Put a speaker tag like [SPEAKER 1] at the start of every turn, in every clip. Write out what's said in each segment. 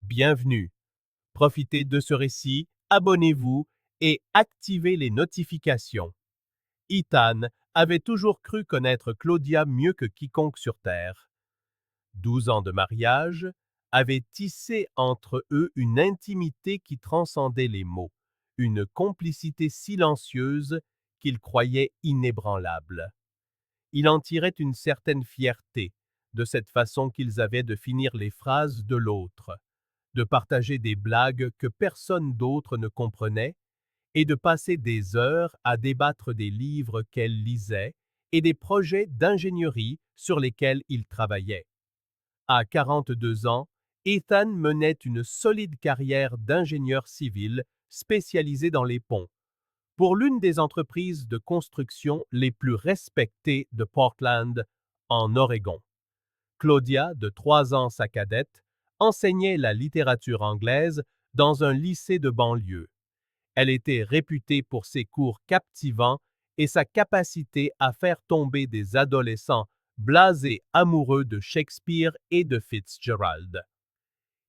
[SPEAKER 1] Bienvenue. Profitez de ce récit, abonnez-vous et activez les notifications. Ethan avait toujours cru connaître Claudia mieux que quiconque sur Terre. 12 ans de mariage avaient tissé entre eux une intimité qui transcendait les mots, une complicité silencieuse qu'il croyait inébranlable. Il en tirait une certaine fierté de cette façon qu'ils avaient de finir les phrases de l'autre, de partager des blagues que personne d'autre ne comprenait et de passer des heures à débattre des livres qu'elle lisait et des projets d'ingénierie sur lesquels ils travaillaient. À 42 ans, Ethan menait une solide carrière d'ingénieur civil spécialisé dans les ponts, pour l'une des entreprises de construction les plus respectées de Portland, en Oregon. Claudia, de 3 ans sa cadette, enseignait la littérature anglaise dans un lycée de banlieue. Elle était réputée pour ses cours captivants et sa capacité à faire tomber des adolescents blasés amoureux de Shakespeare et de Fitzgerald.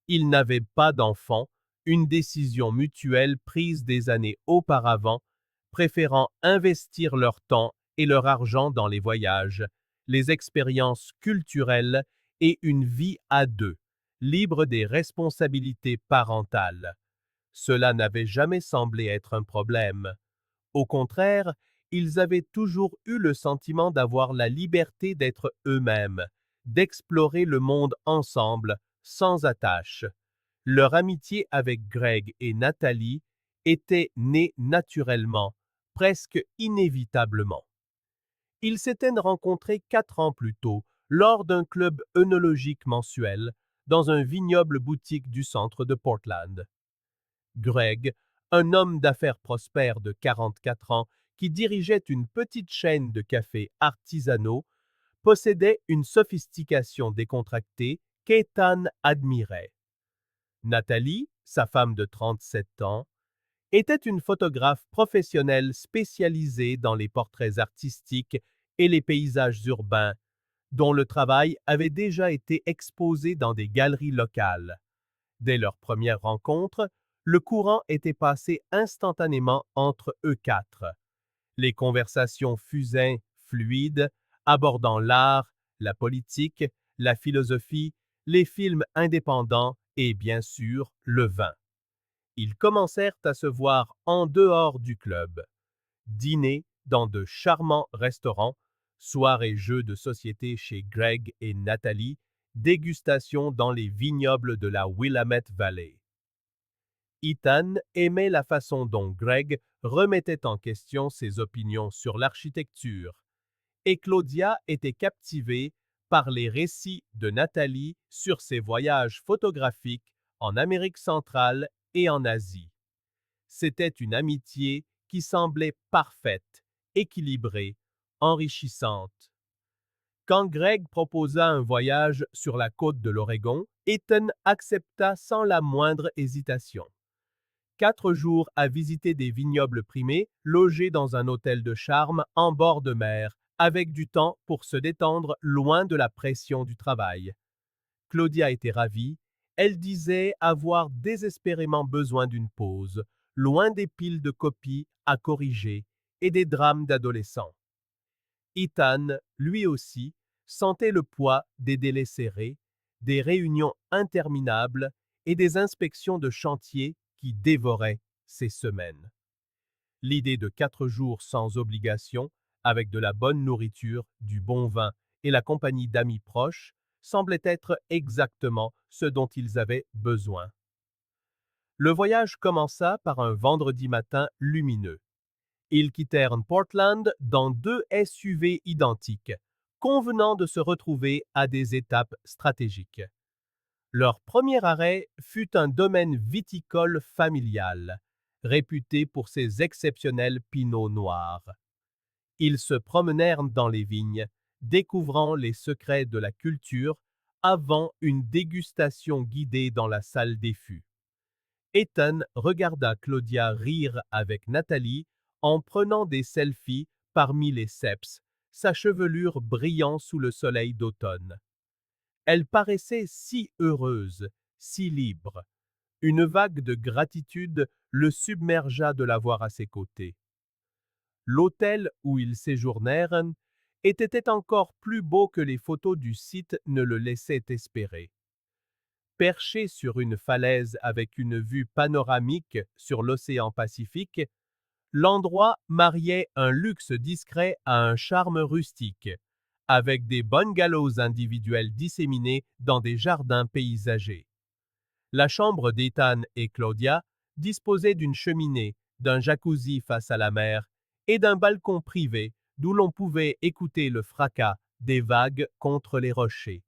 [SPEAKER 1] Ils n'avaient pas d'enfants, une décision mutuelle prise des années auparavant, préférant investir leur temps et leur argent dans les voyages, les expériences culturelles et une vie à deux, libre des responsabilités parentales. Cela n'avait jamais semblé être un problème. Au contraire, ils avaient toujours eu le sentiment d'avoir la liberté d'être eux-mêmes, d'explorer le monde ensemble, sans attache. Leur amitié avec Greg et Nathalie était née naturellement, presque inévitablement. Ils s'étaient rencontrés 4 ans plus tôt, lors d'un club œnologique mensuel, dans un vignoble boutique du centre de Portland. Greg, un homme d'affaires prospère de 44 ans qui dirigeait une petite chaîne de cafés artisanaux, possédait une sophistication décontractée qu'Ethan admirait. Nathalie, sa femme de 37 ans, était une photographe professionnelle spécialisée dans les portraits artistiques et les paysages urbains, dont le travail avait déjà été exposé dans des galeries locales. Dès leur première rencontre, le courant était passé instantanément entre eux quatre. Les conversations fusaient fluides, abordant l'art, la politique, la philosophie, les films indépendants et, bien sûr, le vin. Ils commencèrent à se voir en dehors du club. Dîner dans de charmants restaurants, soirées jeux de société chez Greg et Nathalie, dégustation dans les vignobles de la Willamette Valley. Ethan aimait la façon dont Greg remettait en question ses opinions sur l'architecture, et Claudia était captivée par les récits de Nathalie sur ses voyages photographiques en Amérique centrale et en Asie. C'était une amitié qui semblait parfaite, équilibrée, enrichissante. Quand Greg proposa un voyage sur la côte de l'Oregon, Ethan accepta sans la moindre hésitation. 4 jours à visiter des vignobles primés, logés dans un hôtel de charme en bord de mer, avec du temps pour se détendre loin de la pression du travail. Claudia était ravie. Elle disait avoir désespérément besoin d'une pause, loin des piles de copies à corriger et des drames d'adolescents. Ethan, lui aussi, sentait le poids des délais serrés, des réunions interminables et des inspections de chantier qui dévoraient ses semaines. L'idée de 4 jours sans obligation, avec de la bonne nourriture, du bon vin et la compagnie d'amis proches, semblait être exactement ce dont ils avaient besoin. Le voyage commença par un vendredi matin lumineux. Ils quittèrent Portland dans 2 SUV identiques, convenant de se retrouver à des étapes stratégiques. Leur premier arrêt fut un domaine viticole familial, réputé pour ses exceptionnels pinots noirs. Ils se promenèrent dans les vignes, découvrant les secrets de la culture avant une dégustation guidée dans la salle des fûts. Ethan regarda Claudia rire avec Nathalie en prenant des selfies parmi les ceps, sa chevelure brillant sous le soleil d'automne. Elle paraissait si heureuse, si libre. Une vague de gratitude le submergea de l'avoir à ses côtés. L'hôtel où ils séjournèrent était encore plus beau que les photos du site ne le laissaient espérer. Perché sur une falaise avec une vue panoramique sur l'océan Pacifique, l'endroit mariait un luxe discret à un charme rustique, avec des bungalows individuels disséminés dans des jardins paysagers. La chambre d'Ethan et Claudia disposait d'une cheminée, d'un jacuzzi face à la mer et d'un balcon privé d'où l'on pouvait écouter le fracas des vagues contre les rochers.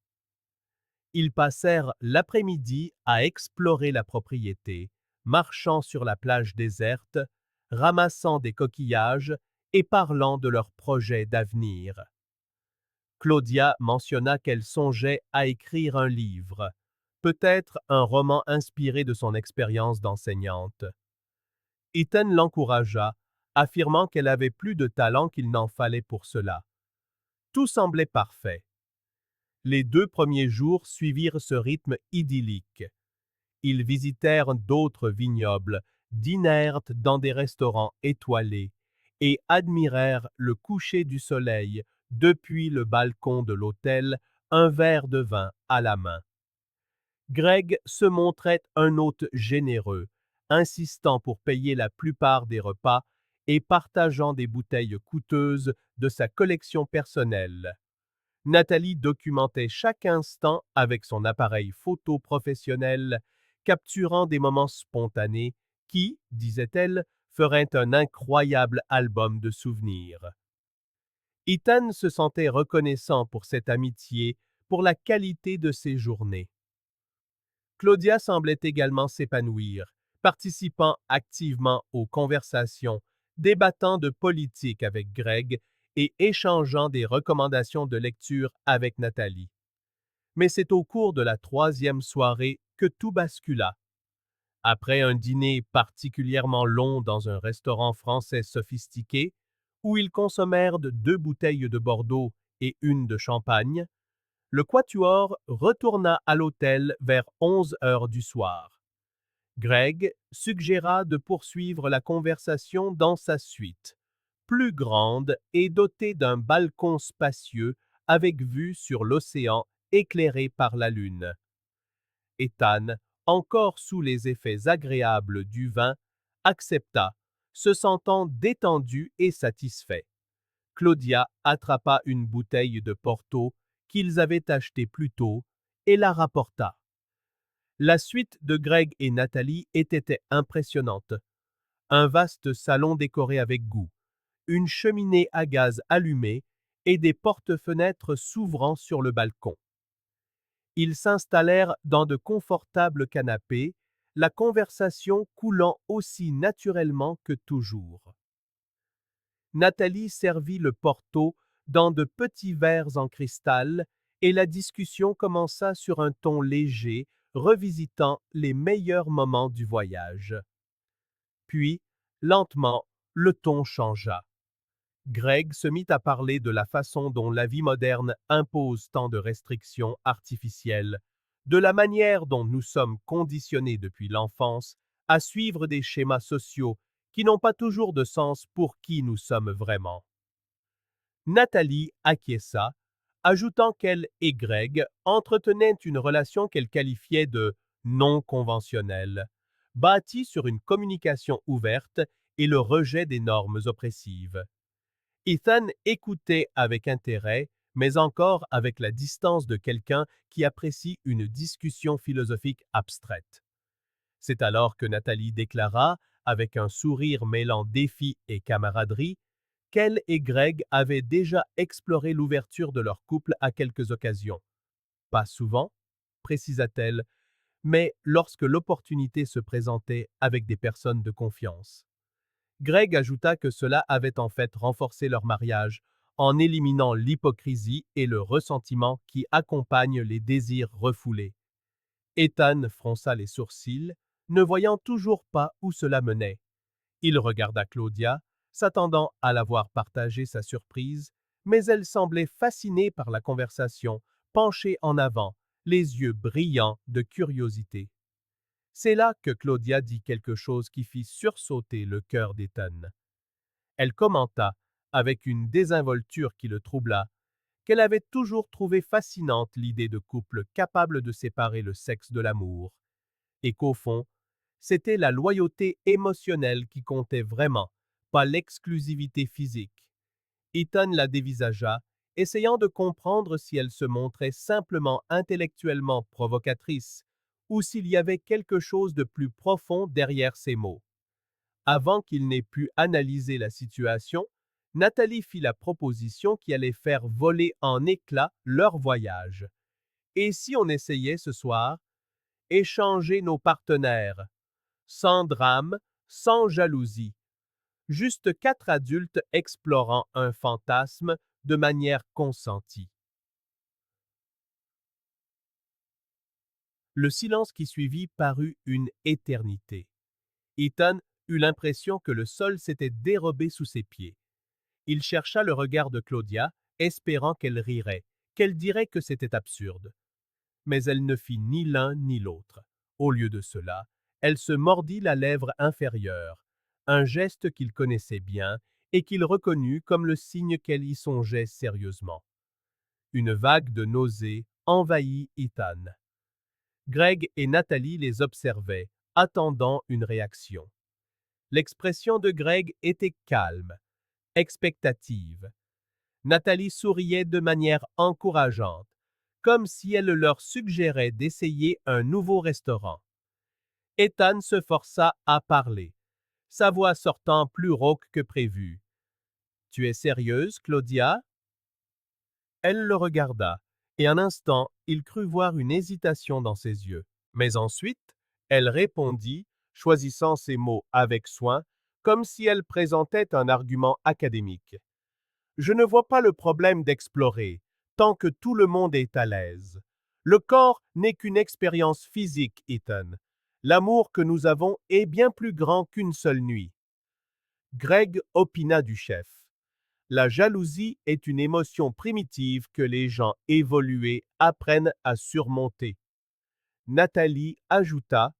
[SPEAKER 1] Ils passèrent l'après-midi à explorer la propriété, marchant sur la plage déserte, ramassant des coquillages et parlant de leurs projets d'avenir. Claudia mentionna qu'elle songeait à écrire un livre, peut-être un roman inspiré de son expérience d'enseignante. Ethan l'encouragea, affirmant qu'elle avait plus de talent qu'il n'en fallait pour cela. Tout semblait parfait. Les 2 premiers jours suivirent ce rythme idyllique. Ils visitèrent d'autres vignobles, dînèrent dans des restaurants étoilés et admirèrent le coucher du soleil depuis le balcon de l'hôtel, un verre de vin à la main. Greg se montrait un hôte généreux, insistant pour payer la plupart des repas et partageant des bouteilles coûteuses de sa collection personnelle. Nathalie documentait chaque instant avec son appareil photo professionnel, capturant des moments spontanés qui, disait-elle, feraient un incroyable album de souvenirs. Ethan se sentait reconnaissant pour cette amitié, pour la qualité de ses journées. Claudia semblait également s'épanouir, participant activement aux conversations, débattant de politique avec Greg et échangeant des recommandations de lecture avec Nathalie. Mais c'est au cours de la 3e soirée que tout bascula. Après un dîner particulièrement long dans un restaurant français sophistiqué, où ils consommèrent 2 bouteilles de Bordeaux et une de champagne, le quatuor retourna à l'hôtel vers 11 heures du soir. Greg suggéra de poursuivre la conversation dans sa suite, plus grande et dotée d'un balcon spacieux avec vue sur l'océan éclairé par la lune. Ethan, encore sous les effets agréables du vin, accepta, se sentant détendu et satisfait. Claudia attrapa une bouteille de Porto qu'ils avaient achetée plus tôt et la rapporta. La suite de Greg et Nathalie était impressionnante. Un vaste salon décoré avec goût, une cheminée à gaz allumée et des porte-fenêtres s'ouvrant sur le balcon. Ils s'installèrent dans de confortables canapés, la conversation coulant aussi naturellement que toujours. Nathalie servit le Porto dans de petits verres en cristal et la discussion commença sur un ton léger, revisitant les meilleurs moments du voyage. Puis, lentement, le ton changea. Greg se mit à parler de la façon dont la vie moderne impose tant de restrictions artificielles, de la manière dont nous sommes conditionnés depuis l'enfance à suivre des schémas sociaux qui n'ont pas toujours de sens pour qui nous sommes vraiment. Nathalie acquiesça, ajoutant qu'elle et Greg entretenaient une relation qu'elle qualifiait de non conventionnelle, bâtie sur une communication ouverte et le rejet des normes oppressives. Ethan écoutait avec intérêt, mais encore avec la distance de quelqu'un qui apprécie une discussion philosophique abstraite. C'est alors que Nathalie déclara, avec un sourire mêlant défi et camaraderie, qu'elle et Greg avaient déjà exploré l'ouverture de leur couple à quelques occasions. Pas souvent, précisa-t-elle, mais lorsque l'opportunité se présentait avec des personnes de confiance. Greg ajouta que cela avait en fait renforcé leur mariage, en éliminant l'hypocrisie et le ressentiment qui accompagnent les désirs refoulés. Ethan fronça les sourcils, ne voyant toujours pas où cela menait. Il regarda Claudia, s'attendant à la voir partager sa surprise, mais elle semblait fascinée par la conversation, penchée en avant, les yeux brillants de curiosité. C'est là que Claudia dit quelque chose qui fit sursauter le cœur d'Ethan. Elle commenta, avec une désinvolture qui le troubla, qu'elle avait toujours trouvé fascinante l'idée de couple capable de séparer le sexe de l'amour, et qu'au fond, c'était la loyauté émotionnelle qui comptait vraiment, pas l'exclusivité physique. Ethan la dévisagea, essayant de comprendre si elle se montrait simplement intellectuellement provocatrice ou s'il y avait quelque chose de plus profond derrière ces mots. Avant qu'il n'ait pu analyser la situation, Nathalie fit la proposition qui allait faire voler en éclats leur voyage. Et si on essayait ce soir? Échanger nos partenaires. Sans drame, sans jalousie. Juste 4 adultes explorant un fantasme de manière consentie. Le silence qui suivit parut une éternité. Ethan eut l'impression que le sol s'était dérobé sous ses pieds. Il chercha le regard de Claudia, espérant qu'elle rirait, qu'elle dirait que c'était absurde. Mais elle ne fit ni l'un ni l'autre. Au lieu de cela, elle se mordit la lèvre inférieure, un geste qu'il connaissait bien et qu'il reconnut comme le signe qu'elle y songeait sérieusement. Une vague de nausée envahit Ethan. Greg et Nathalie les observaient, attendant une réaction. L'expression de Greg était calme, expectative. Nathalie souriait de manière encourageante, comme si elle leur suggérait d'essayer un nouveau restaurant. Ethan se força à parler, sa voix sortant plus rauque que prévu. « Tu es sérieuse, Claudia ?» Elle le regarda, et un instant, il crut voir une hésitation dans ses yeux. Mais ensuite, elle répondit, choisissant ses mots avec soin, comme si elle présentait un argument académique. « Je ne vois pas le problème d'explorer, tant que tout le monde est à l'aise. Le corps n'est qu'une expérience physique, Ethan. L'amour que nous avons est bien plus grand qu'une seule nuit. » Greg opina du chef. La jalousie est une émotion primitive que les gens évolués apprennent à surmonter. Nathalie ajouta: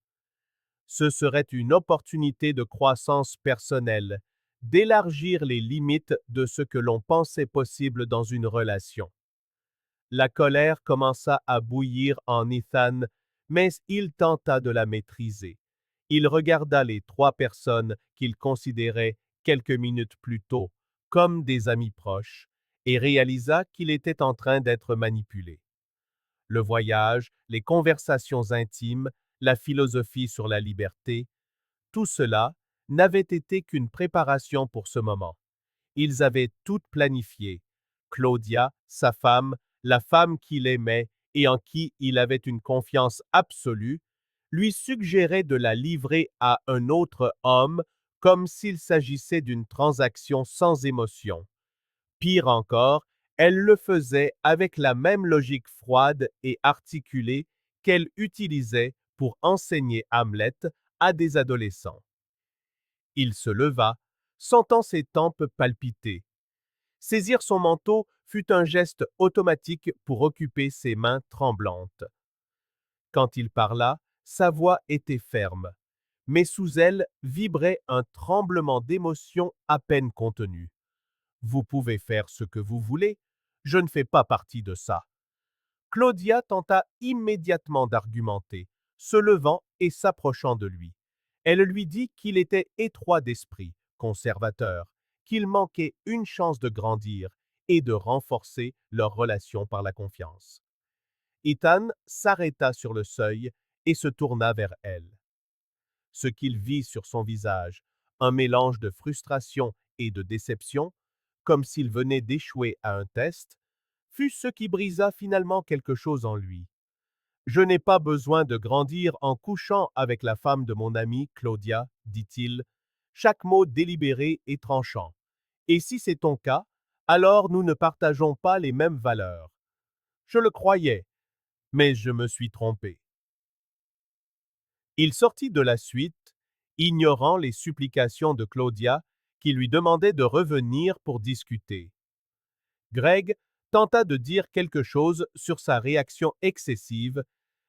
[SPEAKER 1] ce serait une opportunité de croissance personnelle, d'élargir les limites de ce que l'on pensait possible dans une relation. La colère commença à bouillir en Ethan, mais il tenta de la maîtriser. Il regarda les 3 personnes qu'il considérait quelques minutes plus tôt comme des amis proches et réalisa qu'il était en train d'être manipulé. Le voyage, les conversations intimes, la philosophie sur la liberté, tout cela n'avait été qu'une préparation pour ce moment. Ils avaient tout planifié. Claudia, sa femme, la femme qu'il aimait et en qui il avait une confiance absolue, lui suggérait de la livrer à un autre homme comme s'il s'agissait d'une transaction sans émotion. Pire encore, elle le faisait avec la même logique froide et articulée qu'elle utilisait pour enseigner Hamlet à des adolescents. Il se leva, sentant ses tempes palpiter. Saisir son manteau fut un geste automatique pour occuper ses mains tremblantes. Quand il parla, sa voix était ferme, mais sous elle vibrait un tremblement d'émotion à peine contenu. Vous pouvez faire ce que vous voulez, je ne fais pas partie de ça. Claudia tenta immédiatement d'argumenter, se levant et s'approchant de lui. Elle lui dit qu'il était étroit d'esprit, conservateur, qu'il manquait une chance de grandir et de renforcer leur relation par la confiance. Ethan s'arrêta sur le seuil et se tourna vers elle. Ce qu'il vit sur son visage, un mélange de frustration et de déception, comme s'il venait d'échouer à un test, fut ce qui brisa finalement quelque chose en lui. Je n'ai pas besoin de grandir en couchant avec la femme de mon ami Claudia, dit-il, chaque mot délibéré et tranchant. Et si c'est ton cas, alors nous ne partageons pas les mêmes valeurs. Je le croyais, mais je me suis trompé. Il sortit de la suite, ignorant les supplications de Claudia qui lui demandait de revenir pour discuter. Greg tenta de dire quelque chose sur sa réaction excessive,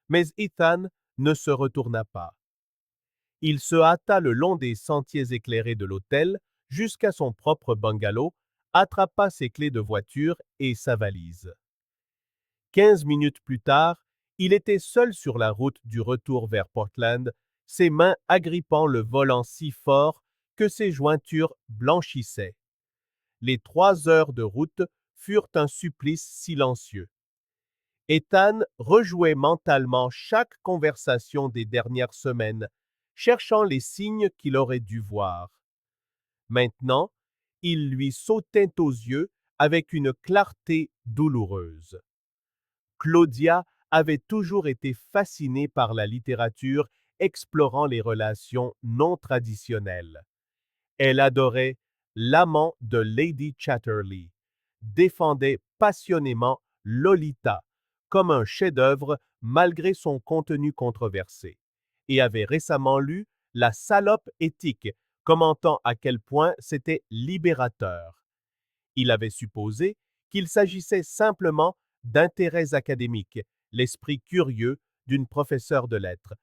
[SPEAKER 1] mais Ethan ne se retourna pas. Il se hâta le long des sentiers éclairés de l'hôtel jusqu'à son propre bungalow, attrapa ses clés de voiture et sa valise. 15 minutes plus tard, il était seul sur la route du retour vers Portland, ses mains agrippant le volant si fort que ses jointures blanchissaient. Les 3 heures de route furent un supplice silencieux. Ethan rejouait mentalement chaque conversation des dernières semaines, cherchant les signes qu'il aurait dû voir. Maintenant, ils lui sautaient aux yeux avec une clarté douloureuse. Claudia avait toujours été fascinée par la littérature explorant les relations non traditionnelles. Elle adorait L'amant de Lady Chatterley, défendait passionnément Lolita comme un chef-d'œuvre malgré son contenu controversé, et avait récemment lu La salope éthique, commentant à quel point c'était libérateur. Il avait supposé qu'il s'agissait simplement d'intérêts académiques, l'esprit curieux d'une professeure de lettres.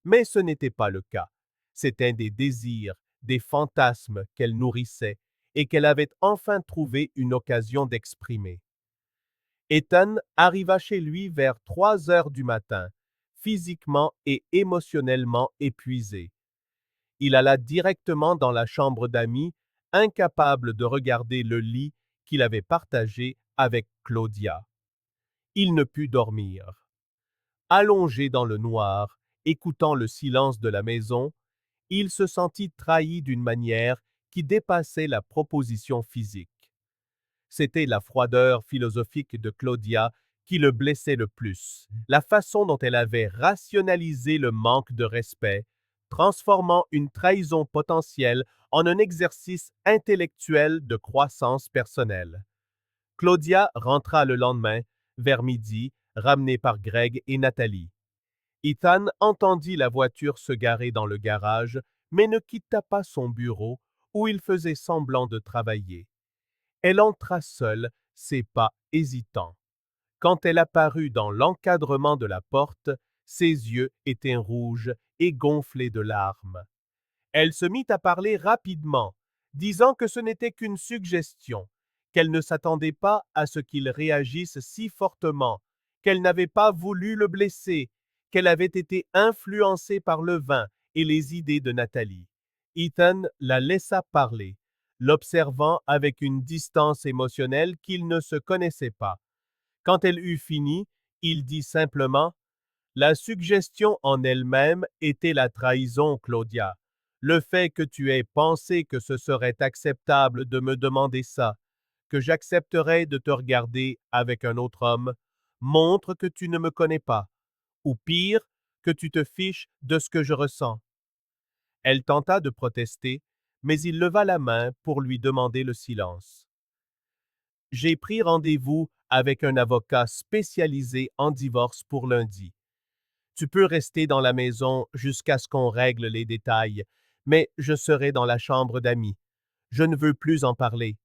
[SPEAKER 1] Mais ce n'était pas le cas. C'étaient des désirs, des fantasmes qu'elle nourrissait et qu'elle avait enfin trouvé une occasion d'exprimer. Ethan arriva chez lui vers 3 heures du matin, physiquement et émotionnellement épuisé. Il alla directement dans la chambre d'amis, incapable de regarder le lit qu'il avait partagé avec Claudia. Il ne put dormir. Allongé dans le noir, écoutant le silence de la maison, il se sentit trahi d'une manière qui dépassait la proposition physique. C'était la froideur philosophique de Claudia qui le blessait le plus, la façon dont elle avait rationalisé le manque de respect, transformant une trahison potentielle en un exercice intellectuel de croissance personnelle. Claudia rentra le lendemain, vers midi, ramenée par Greg et Nathalie. Ethan entendit la voiture se garer dans le garage, mais ne quitta pas son bureau où il faisait semblant de travailler. Elle entra seule, ses pas hésitants. Quand elle apparut dans l'encadrement de la porte, ses yeux étaient rouges et gonflés de larmes. Elle se mit à parler rapidement, disant que ce n'était qu'une suggestion, qu'elle ne s'attendait pas à ce qu'il réagisse si fortement, qu'elle n'avait pas voulu le blesser, qu'elle avait été influencée par le vin et les idées de Nathalie. Ethan la laissa parler, l'observant avec une distance émotionnelle qu'il ne se connaissait pas. Quand elle eut fini, il dit simplement « La suggestion en elle-même était la trahison, Claudia. Le fait que tu aies pensé que ce serait acceptable de me demander ça, que j'accepterais de te regarder avec un autre homme, montre que tu ne me connais pas, ou pire, que tu te fiches de ce que je ressens. » Elle tenta de protester, mais il leva la main pour lui demander le silence. « J'ai pris rendez-vous avec un avocat spécialisé en divorce pour lundi. Tu peux rester dans la maison jusqu'à ce qu'on règle les détails, mais je serai dans la chambre d'amis. Je ne veux plus en parler. »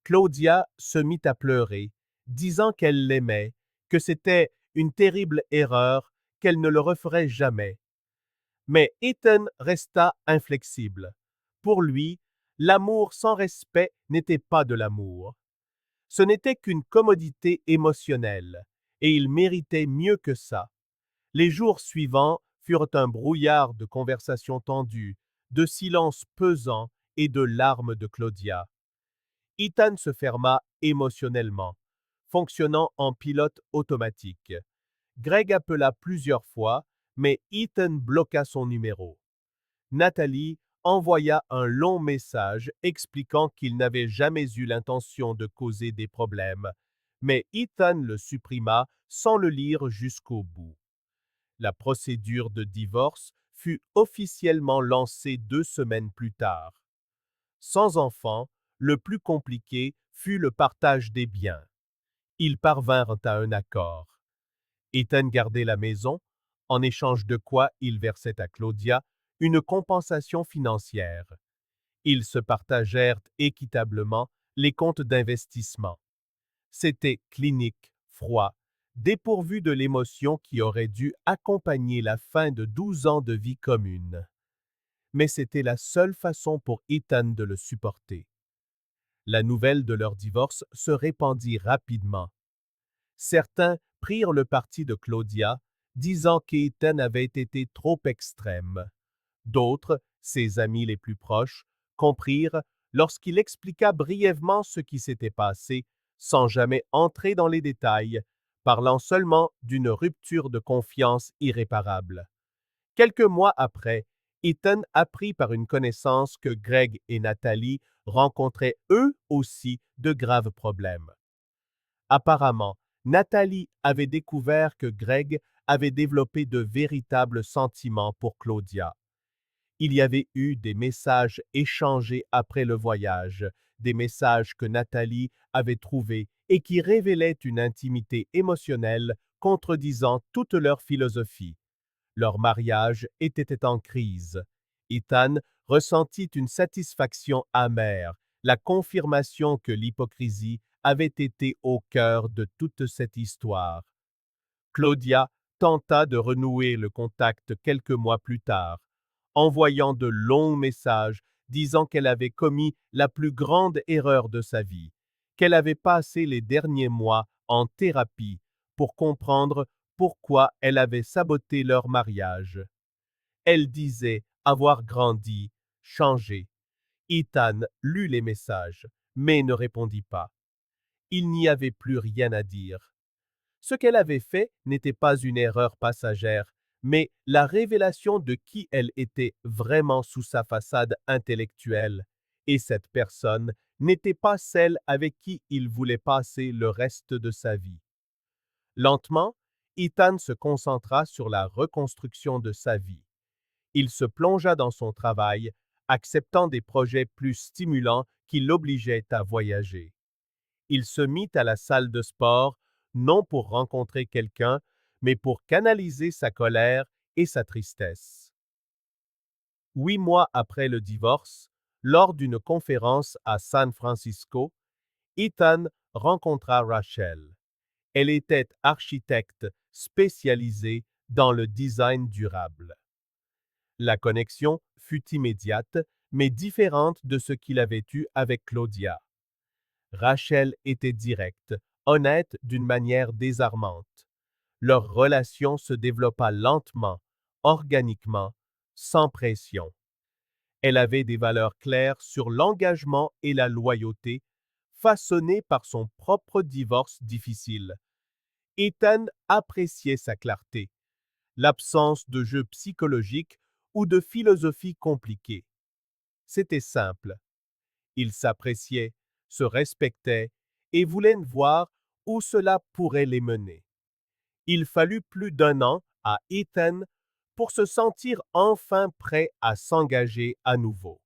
[SPEAKER 1] Claudia se mit à pleurer, disant qu'elle l'aimait, que c'était une terrible erreur, qu'elle ne le referait jamais. Mais Ethan resta inflexible. Pour lui, l'amour sans respect n'était pas de l'amour. Ce n'était qu'une commodité émotionnelle, et il méritait mieux que ça. Les jours suivants furent un brouillard de conversations tendues, de silences pesants et de larmes de Claudia. Ethan se ferma émotionnellement, fonctionnant en pilote automatique. Greg appela plusieurs fois, mais Ethan bloqua son numéro. Nathalie envoya un long message expliquant qu'il n'avait jamais eu l'intention de causer des problèmes, mais Ethan le supprima sans le lire jusqu'au bout. La procédure de divorce fut officiellement lancée 2 semaines plus tard. Sans enfant, le plus compliqué fut le partage des biens. Ils parvinrent à un accord. Ethan gardait la maison, en échange de quoi il versait à Claudia une compensation financière. Ils se partagèrent équitablement les comptes d'investissement. C'était clinique, froid, dépourvu de l'émotion qui aurait dû accompagner la fin de 12 ans de vie commune. Mais c'était la seule façon pour Ethan de le supporter. La nouvelle de leur divorce se répandit rapidement. Certains prirent le parti de Claudia, disant qu'Ethan avait été trop extrême. D'autres, ses amis les plus proches, comprirent lorsqu'il expliqua brièvement ce qui s'était passé, sans jamais entrer dans les détails, parlant seulement d'une rupture de confiance irréparable. Quelques mois après, Ethan apprit par une connaissance que Greg et Nathalie rencontraient eux aussi de graves problèmes. Apparemment, Nathalie avait découvert que Greg avait développé de véritables sentiments pour Claudia. Il y avait eu des messages échangés après le voyage, des messages que Nathalie avait trouvés et qui révélaient une intimité émotionnelle contredisant toute leur philosophie. Leur mariage était en crise. Ethan ressentit une satisfaction amère, la confirmation que l'hypocrisie avait été au cœur de toute cette histoire. Claudia tenta de renouer le contact quelques mois plus tard, envoyant de longs messages disant qu'elle avait commis la plus grande erreur de sa vie, qu'elle avait passé les derniers mois en thérapie pour comprendre pourquoi elle avait saboté leur mariage. Elle disait avoir grandi, changé. Ethan lut les messages, mais ne répondit pas. Il n'y avait plus rien à dire. Ce qu'elle avait fait n'était pas une erreur passagère, mais la révélation de qui elle était vraiment sous sa façade intellectuelle, et cette personne n'était pas celle avec qui il voulait passer le reste de sa vie. Lentement, Ethan se concentra sur la reconstruction de sa vie. Il se plongea dans son travail, acceptant des projets plus stimulants qui l'obligeaient à voyager. Il se mit à la salle de sport, non pour rencontrer quelqu'un, mais pour canaliser sa colère et sa tristesse. 8 mois après le divorce, lors d'une conférence à San Francisco, Ethan rencontra Rachel. Elle était architecte spécialisée dans le design durable. La connexion fut immédiate, mais différente de ce qu'il avait eu avec Claudia. Rachel était directe, honnête d'une manière désarmante. Leur relation se développa lentement, organiquement, sans pression. Elle avait des valeurs claires sur l'engagement et la loyauté, façonnées par son propre divorce difficile. Ethan appréciait sa clarté, l'absence de jeux psychologiques ou de philosophie compliquée. C'était simple. Ils s'appréciaient, se respectaient et voulaient voir où cela pourrait les mener. Il fallut plus d'1 an à Ethan pour se sentir enfin prêt à s'engager à nouveau.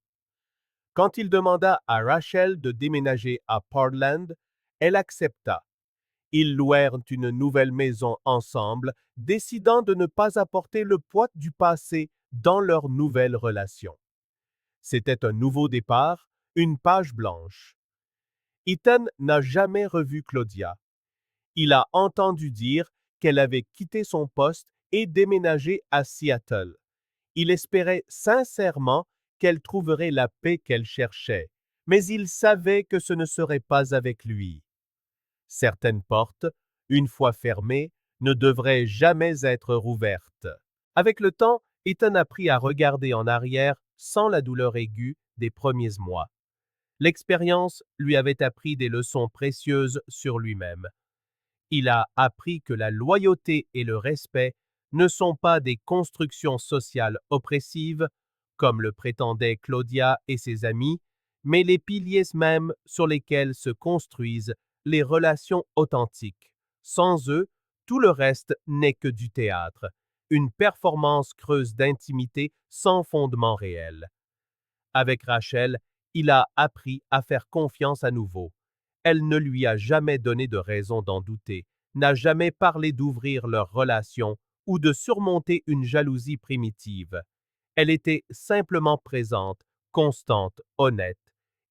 [SPEAKER 1] Quand il demanda à Rachel de déménager à Portland, elle accepta. Ils louèrent une nouvelle maison ensemble, décidant de ne pas apporter le poids du passé dans leur nouvelle relation. C'était un nouveau départ, une page blanche. Ethan n'a jamais revu Claudia. Il a entendu dire qu'elle avait quitté son poste et déménagé à Seattle. Il espérait sincèrement qu'elle trouverait la paix qu'elle cherchait, mais il savait que ce ne serait pas avec lui. Certaines portes, une fois fermées, ne devraient jamais être rouvertes. Avec le temps, Ethan apprit à regarder en arrière sans la douleur aiguë des premiers mois. L'expérience lui avait appris des leçons précieuses sur lui-même. Il a appris que la loyauté et le respect ne sont pas des constructions sociales oppressives, comme le prétendaient Claudia et ses amis, mais les piliers mêmes sur lesquels se construisent les relations authentiques. Sans eux, tout le reste n'est que du théâtre, une performance creuse d'intimité sans fondement réel. Avec Rachel, il a appris à faire confiance à nouveau. Elle ne lui a jamais donné de raison d'en douter, n'a jamais parlé d'ouvrir leur relation ou de surmonter une jalousie primitive. Elle était simplement présente, constante, honnête,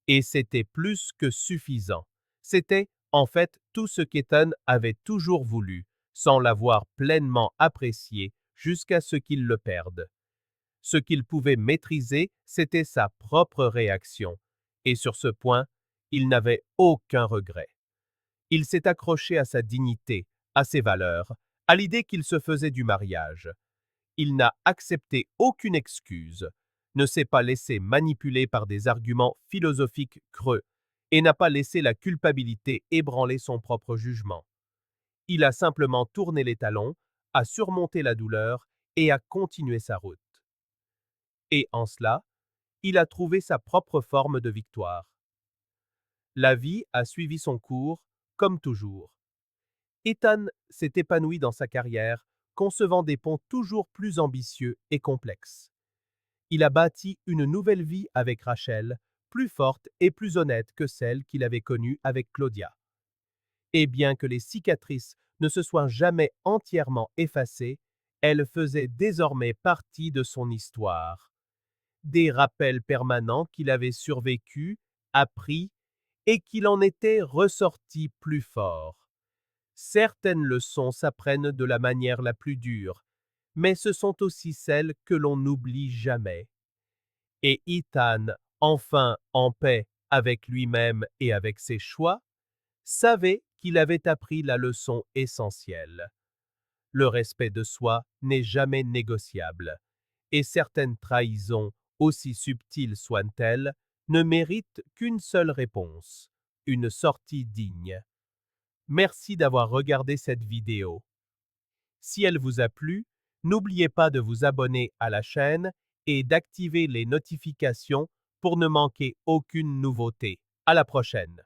[SPEAKER 1] et c'était plus que suffisant. C'était En fait, tout ce qu'Ethan avait toujours voulu, sans l'avoir pleinement apprécié jusqu'à ce qu'il le perde. Ce qu'il pouvait maîtriser, c'était sa propre réaction, et sur ce point, il n'avait aucun regret. Il s'est accroché à sa dignité, à ses valeurs, à l'idée qu'il se faisait du mariage. Il n'a accepté aucune excuse, ne s'est pas laissé manipuler par des arguments philosophiques creux, et n'a pas laissé la culpabilité ébranler son propre jugement. Il a simplement tourné les talons, a surmonté la douleur et a continué sa route. Et en cela, il a trouvé sa propre forme de victoire. La vie a suivi son cours, comme toujours. Ethan s'est épanoui dans sa carrière, concevant des ponts toujours plus ambitieux et complexes. Il a bâti une nouvelle vie avec Rachel, plus forte et plus honnête que celle qu'il avait connue avec Claudia. Et bien que les cicatrices ne se soient jamais entièrement effacées, elles faisaient désormais partie de son histoire. Des rappels permanents qu'il avait survécu, appris, et qu'il en était ressorti plus fort. Certaines leçons s'apprennent de la manière la plus dure, mais ce sont aussi celles que l'on n'oublie jamais. Et Ethan, enfin en paix avec lui-même et avec ses choix, savait qu'il avait appris la leçon essentielle. Le respect de soi n'est jamais négociable, et certaines trahisons, aussi subtiles soient-elles, ne méritent qu'une seule réponse, une sortie digne. Merci d'avoir regardé cette vidéo. Si elle vous a plu, n'oubliez pas de vous abonner à la chaîne et d'activer les notifications pour ne manquer aucune nouveauté. À la prochaine!